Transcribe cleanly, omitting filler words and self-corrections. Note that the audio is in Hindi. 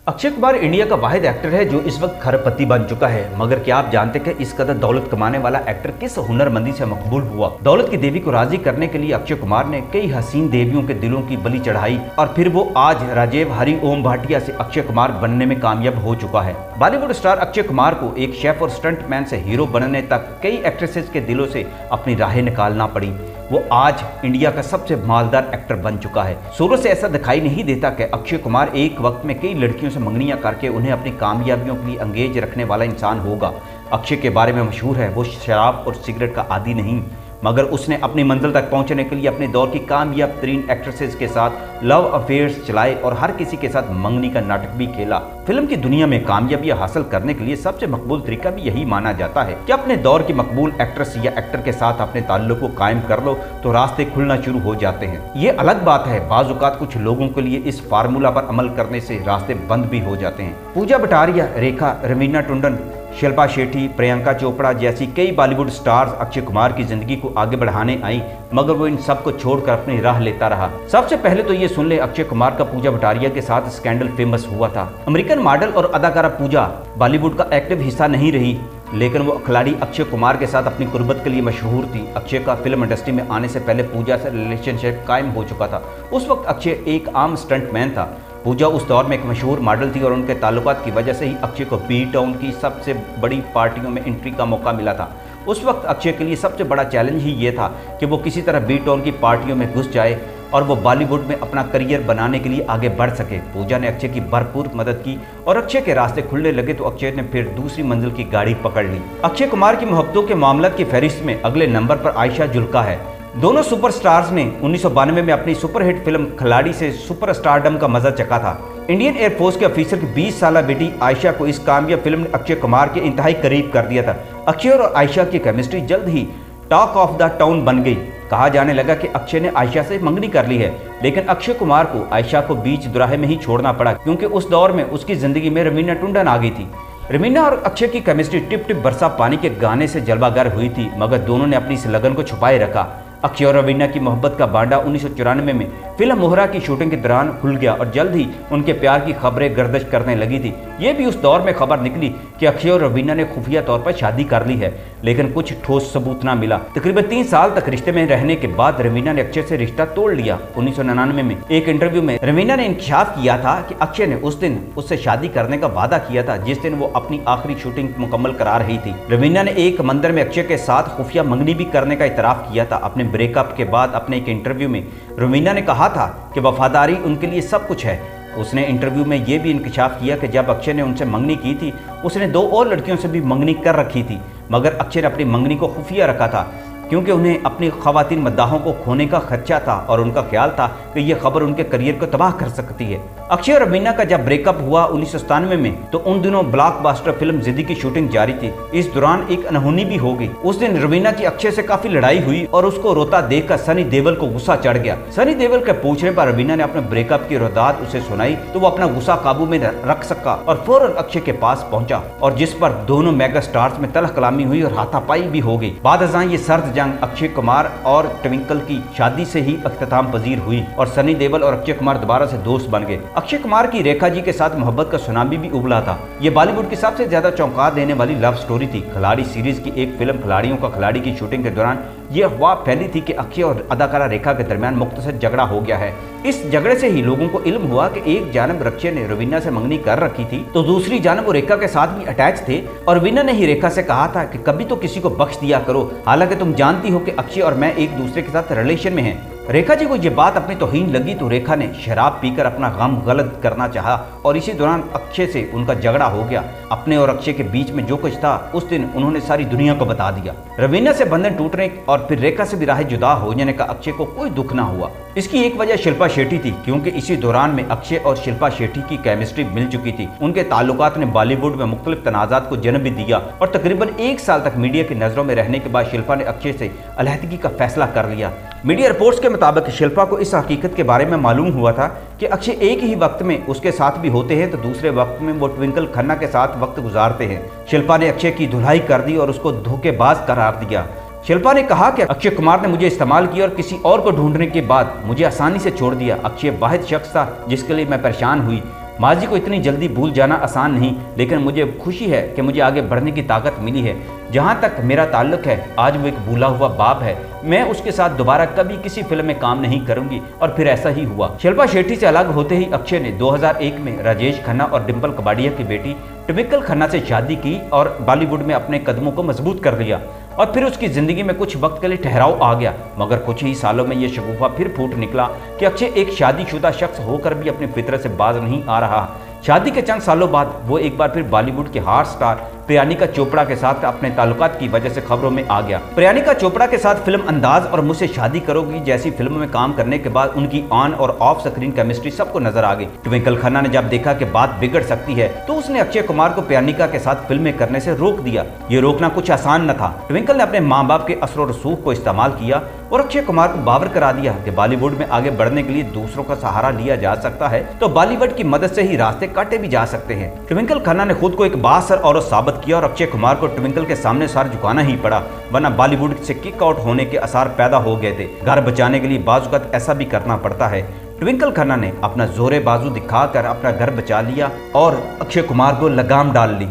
अक्षय कुमार इंडिया का वाहिद एक्टर है जो इस वक्त खरबपति बन चुका है। मगर क्या आप जानते हैं कि इस कदर दौलत कमाने वाला एक्टर किस हुनरमंदी से मकबूल हुआ? दौलत की देवी को राजी करने के लिए अक्षय कुमार ने कई हसीन देवियों के दिलों की बलि चढ़ाई और फिर वो आज राजीव हरि ओम भाटिया से अक्षय कुमार बनने में कामयाब हो चुका है। बॉलीवुड स्टार अक्षय कुमार को एक शेफ और स्टंटमैन से हीरो बनने तक कई एक्ट्रेसेस के दिलों से अपनी राहें निकालना पड़ी। वो आज इंडिया का सबसे मालदार एक्टर बन चुका है। शुरू से ऐसा दिखाई नहीं देता कि अक्षय कुमार एक वक्त में कई लड़कियों से मंगनियां करके उन्हें अपनी कामयाबियों के लिए अंगेज रखने वाला इंसान होगा। अक्षय के बारे में मशहूर है वो शराब और सिगरेट का आदी नहीं, मगर उसने अपनी मंजिल तक पहुंचने के लिए अपने दौर की कामयाब तरीन एक्ट्रेसेस के साथ लव अफेयर्स चलाए और हर किसी के साथ मंगनी का नाटक भी खेला। फिल्म की दुनिया में कामयाबी हासिल करने के लिए सबसे मकबूल तरीका भी यही माना जाता है कि अपने दौर की मकबूल एक्ट्रेस या एक्टर के साथ अपने ताल्लुक को कायम कर लो तो रास्ते खुलना शुरू हो जाते हैं। ये अलग बात है, बाज़ औक़ात कुछ लोगों के लिए इस फार्मूला पर अमल करने से रास्ते बंद भी हो जाते हैं। पूजा बटारिया, रेखा, रवीना टंडन, शिल्पा शेट्टी, प्रियंका चोपड़ा जैसी कई बॉलीवुड स्टार्स अक्षय कुमार की जिंदगी को आगे बढ़ाने आई, मगर वो इन सब को छोड़कर अपनी राह लेता रहा। सबसे पहले तो ये सुन ले, अक्षय कुमार का पूजा बटारिया के साथ स्कैंडल फेमस हुआ था। अमेरिकन मॉडल और अदाकारा पूजा बॉलीवुड का एक्टिव हिस्सा नहीं रही, लेकिन वो खिलाड़ी अक्षय कुमार के साथ अपनी कुर्बत के लिए मशहूर थी। अक्षय का फिल्म इंडस्ट्री में आने से पहले पूजा से रिलेशनशिप कायम हो चुका था। उस वक्त अक्षय एक आम स्टंटमैन था। पूजा उस दौर में एक मशहूर मॉडल थी और उनके ताल्लुकात की वजह से ही अक्षय को बी टाउन की सबसे बड़ी पार्टियों में एंट्री का मौका मिला था। उस वक्त अक्षय के लिए सबसे बड़ा चैलेंज ही ये था कि वो किसी तरह बी टाउन की पार्टियों में घुस जाए और वो बॉलीवुड में अपना करियर बनाने के लिए आगे बढ़ सके। पूजा ने अक्षय की भरपूर मदद की और अक्षय के रास्ते खुलने लगे तो अक्षय ने फिर दूसरी मंजिल की गाड़ी पकड़ ली। अक्षय कुमार की मोहब्बतों के मामलों की फहरिस्त में अगले नंबर पर आयशा जुल्का है। दोनों सुपरस्टार्स ने 1992 में अपनी सुपरहिट फिल्म खिलाड़ी से सुपरस्टारडम का मजा चखा था। इंडियन एयरफोर्स के ऑफिसर की 20 साल बेटी आयशा को इस कामयाब फिल्म ने अक्षय कुमार के इंतहाई करीब कर दिया था। अक्षय और आयशा की केमिस्ट्री जल्द ही टॉक ऑफ द टाउन बन गई। कहा जाने लगा कि अक्षय ने आयशा से मंगनी कर ली है, लेकिन अक्षय कुमार को आयशा को बीच दुराहे में ही छोड़ना पड़ा क्योंकि उस दौर में उसकी जिंदगी में रवीना टंडन आ गई थी। रवीना और अक्षय की केमिस्ट्री टिप टिप बरसा पानी के गाने से जलवागर हुई थी, मगर दोनों ने अपनी इस लगन को छुपाए रखा। अक्षय और रवीना की मोहब्बत का बांडा 1994 में फिल्म मोहरा की शूटिंग के दौरान खुल गया और जल्द ही उनके प्यार की खबरें गर्दिश करने लगी थी। ये भी उस दौर में खबर निकली कि अक्षय और रवीना ने खुफिया तौर पर शादी कर ली है, लेकिन कुछ ठोस सबूत ना मिला। तकरीबन 3 साल तक रिश्ते में रहने के बाद रवीना ने अक्षय से रिश्ता तोड़ लिया। 1999 में एक इंटरव्यू में रवीना ने इंकशाफ किया था कि अक्षय ने उस दिन उससे शादी करने का वादा किया था जिस दिन वो अपनी आखिरी शूटिंग मुकम्मल करा रही थी। रवीना ने एक मंदिर में अक्षय के साथ खुफिया मंगनी भी करने का इतराफ किया था। अपने ब्रेकअप के बाद अपने एक इंटरव्यू में रवीना ने कहा था कि वफादारी उनके लिए सब कुछ है। उसने इंटरव्यू में यह भी इंकशाफ किया कि जब अक्षय ने उनसे मंगनी की थी उसने 2 और लड़कियों से भी मंगनी कर रखी थी, मगर अक्षय ने अपनी मंगनी को खुफिया रखा था क्योंकि उन्हें अपनी खवातीन मद्दाहों को खोने का खर्चा था और उनका ख्याल था कि यह खबर उनके करियर को तबाह कर सकती है। अक्षय और रवीना का जब ब्रेकअप हुआ 1997 में, तो उन दिनों ब्लॉकबस्टर फिल्म जिद्दी की शूटिंग जारी थी। इस दौरान एक अनहोनी भी हो गई। उस दिन रवीना की अक्षय से काफी लड़ाई हुई और उसको रोता देखकर सनी देओल को गुस्सा चढ़ गया। सनी देओल के पूछने पर रवीना ने अपने ब्रेकअप की रोदात उसे सुनाई तो वो अपना गुस्सा काबू में रख सका और फौरन अक्षय के पास पहुंचा, और जिस पर दोनों मेगा स्टार्स में तलख कलामी हुई और हाथापाई भी हो गई। बाद अज़ां ये सर्द जंग अक्षय कुमार और ट्विंकल की शादी से ही अख्ताम पजीर हुई और सनी देओल और अक्षय कुमार दोबारा से दोस्त बन गए। अक्षय कुमार की रेखा जी के साथ मोहब्बत का सुनामी भी उबला था। ये बॉलीवुड की सबसे ज्यादा चौंका देने वाली लव स्टोरी थी। खिलाड़ी सीरीज की एक फिल्म खिलाड़ियों का खिलाड़ी की शूटिंग के दौरान यह अफवाह फैली थी कि अक्षय और अदाकारा रेखा के दरमियान मुख्तसर झगड़ा हो गया है। इस झगड़े से ही लोगों को इल्म हुआ कि एक जानब अक्षय ने रवीना से मंगनी कर रखी थी तो दूसरी जानब वो रेखा के साथ भी अटैच थे, और रवीना ने ही रेखा से कहा था कि कभी तो किसी को बख्श दिया करो, हालांकि तुम जानती हो कि अक्षय और मैं एक दूसरे के साथ रिलेशन में हैं। रेखा जी को ये बात अपनी तौहीन लगी तो रेखा ने शराब पीकर अपना गम गलत करना चाहा और इसी दौरान अक्षय से उनका झगड़ा हो गया। अपने और अक्षय के बीच में जो कुछ था उस दिन उन्होंने सारी दुनिया को बता दिया। रवीना से बंधन टूटने और फिर रेखा से भी राह जुदा हो जाने का अक्षय को कोई दुख ना हुआ। इसकी एक वजह शिल्पा शेट्टी थी, क्योंकि इसी दौरान में अक्षय और शिल्पा शेट्टी की केमिस्ट्री मिल चुकी थी। उनके ताल्लुकात ने बॉलीवुड में मुख्तलिफ तनाज़ात को जन्म भी दिया और तकरीबन 1 साल तक मीडिया की नजरों में रहने के बाद शिल्पा ने अक्षय से अलहदगी का फैसला कर लिया। मीडिया रिपोर्ट्स के मुताबिक शिल्पा को इस हकीकत के बारे में मालूम हुआ था कि अक्षय एक ही वक्त में उसके साथ भी होते हैं तो दूसरे वक्त में वो ट्विंकल खन्ना के साथ वक्त गुजारते हैं। शिल्पा ने अक्षय की धुलाई कर दी और उसको धोखेबाज करार दिया। शिल्पा ने कहा कि अक्षय कुमार ने मुझे इस्तेमाल किया और किसी और को ढूंढने के बाद मुझे आसानी से छोड़ दिया। अक्षय वाहिद शख्स था जिसके लिए मैं परेशान हुई। माजी को इतनी जल्दी भूल जाना आसान नहीं, लेकिन मुझे खुशी है कि मुझे आगे बढ़ने की ताकत मिली है। जहाँ तक मेरा ताल्लुक है, आज वो एक भूला हुआ बाप है। मैं उसके साथ दोबारा कभी किसी फिल्म में काम नहीं करूंगी। और फिर ऐसा ही हुआ। शिल्पा शेट्टी से अलग होते ही अक्षय ने 2001 में राजेश खन्ना और डिंपल कपाड़िया की बेटी ट्विंकल खन्ना से शादी की और बॉलीवुड में अपने कदमों को मजबूत कर लिया। और फिर उसकी जिंदगी में कुछ वक्त के लिए ठहराव आ गया, मगर कुछ ही सालों में यह शगुफा फिर फूट निकला कि अक्षय एक शादीशुदा शख्स होकर भी अपनी फितरत से बाज नहीं आ रहा। शादी के चंद सालों बाद वो एक बार फिर बॉलीवुड के हॉट स्टार प्रियंका चोपड़ा के साथ अपने ताल्लुकात की वजह से खबरों में आ गया। प्रियंका चोपड़ा के साथ फिल्म अंदाज और मुझसे शादी करोगी जैसी फिल्म में काम करने के बाद उनकी ऑन और ऑफ स्क्रीन केमिस्ट्री सबको नजर आ गई। ट्विंकल खन्ना ने जब देखा कि बात बिगड़ सकती है तो उसने अक्षय कुमार को प्रियंका के साथ फिल्में करने से रोक दिया। ये रोकना कुछ आसान न था। ट्विंकल ने अपने माँ बाप के असर और रसूख को इस्तेमाल किया और अक्षय कुमार को बावर करा दिया कि बॉलीवुड में आगे बढ़ने के लिए दूसरों का सहारा लिया जा सकता है तो बॉलीवुड की मदद से ही रास्ते काटे भी जा सकते हैं। ट्विंकल खन्ना ने खुद को एक बासर औरत साबित किया और अक्षय कुमार को ट्विंकल के सामने सर झुकाना ही पड़ा, वरना बॉलीवुड से किक आउट होने के आसार पैदा हो गए थे। घर बचाने के लिए बाजुकत ऐसा भी करना पड़ता है। ट्विंकल खन्ना ने अपना जोरे बाजू दिखाकर अपना घर बचा लिया और अक्षय कुमार को लगाम डाल ली।